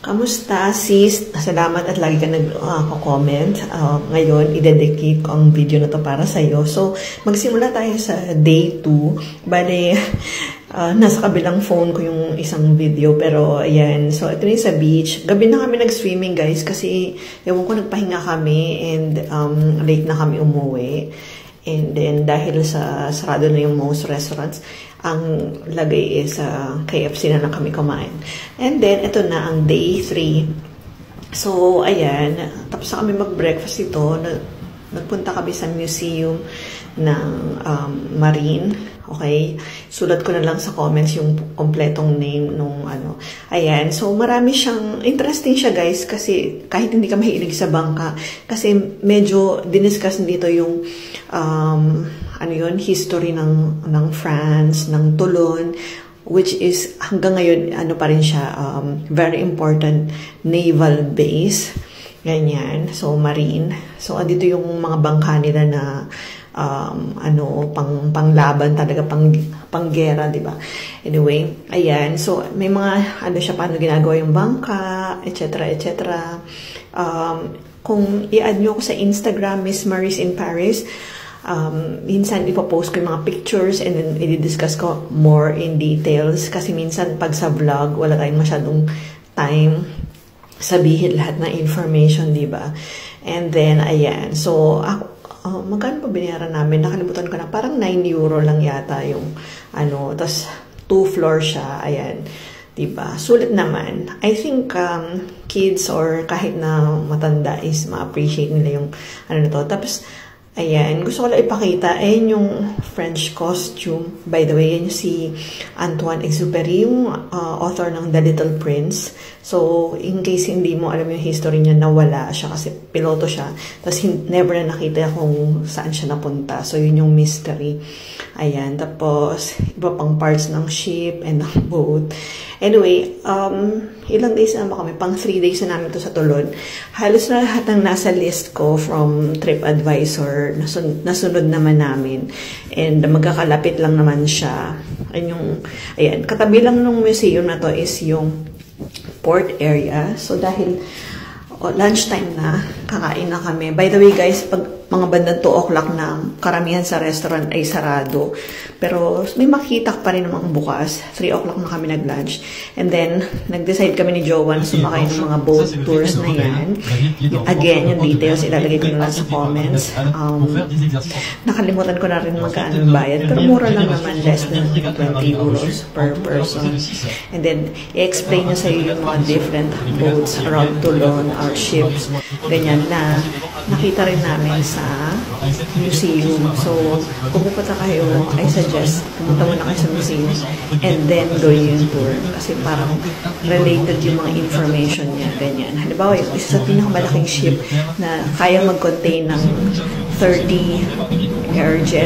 Kamusta sis? Salamat at lagi ka nag-comment. Ngayon, i-dedicate ko ang video na to para sa'yo. So, magsimula tayo sa day 2. Bale, nasa kabilang phone ko yung isang video. Pero, ayan. So, ito na sa beach. Gabi na kami nag-swimming, guys. Kasi, ewan ko, nagpahinga kami. And, late na kami umuwi. And then, dahil sa sarado na yung most restaurants, ang lagay is KFC na lang kami kumain. And then, ito na ang day 3. So, ayan. Tapos na kami mag-breakfast ito. Nagpunta kami sa museum ng Marine. Okay? Sulat ko na lang sa comments yung kompletong name nung ano. Ayan. So, marami siyang, interesting siya guys kasi kahit hindi ka mahilig sa bangka, kasi medyo diniscuss dito yung history ng France, ng Toulon, which is hanggang ngayon, pa rin siya, very important naval base. Ganyan. So, marine. So, andito yung mga bangka nila na, panglaban talaga, panggera, di ba? Anyway, ayan. So, may mga, paano ginagawa yung bangka, etc., etc. Kung i-add nyo ako sa Instagram, Miss Maris in Paris, minsan ipopost ko yung mga pictures and then i-discuss ko more in details kasi minsan pag sa vlog wala tayong masyadong time sabihin lahat ng information, di ba? And then ayan, so ako, magkano pa binayaran namin? Nakalimutan ko na, parang 9 euro lang yata yung tapos 2 floor siya, ayan, di ba? Sulit naman. I think kids or kahit na matanda is ma-appreciate nila yung tapos ayan, gusto ko lang ipakita, ayan yung French costume. By the way, yan yung si Antoine Exupéry, yung author ng The Little Prince. So, in case hindi mo alam yung history niya, nawala siya kasi piloto siya. Tapos, never na nakita kung saan siya napunta. So, yun yung mystery. Ayan, tapos, iba pang parts ng ship and ng boat. Anyway, ilang days na ba kami? Pang 3 days na namin to sa Toulon. Halos na lahat ng nasa list ko from TripAdvisor, nasunod naman namin. And magkakalapit lang naman siya. Ayan, katabi lang ng museum na to is yung port area. So, dahil lunchtime na, kakain na kami. By the way, guys, pag mga bandang 2 o'clock na, karamihan sa restaurant ay sarado. Pero may makita pa rin namang bukas. 3 o'clock na kami nag-lunch. And then, nag-decide kami ni Jowan na sumakay ng mga boat tours na yan. Again, yung details, ilalagay ko na lang sa comments. Nakalimutan ko na rin magkano ang bayad. Pero mura lang naman, less than 20 euros per person. And then, i-explain nyo sa'yo yung mga different boats around Toulon, our ships, ganyan na nakita rin namin sa museum. So, kung pupunta kayo, I suggest pumunta muna kayo sa museum and then gawin yung tour. Kasi parang related yung mga information niya, ganyan. Halimbawa, isa sa pinakamalaking ship na kaya mag-contain ng 30 airjet.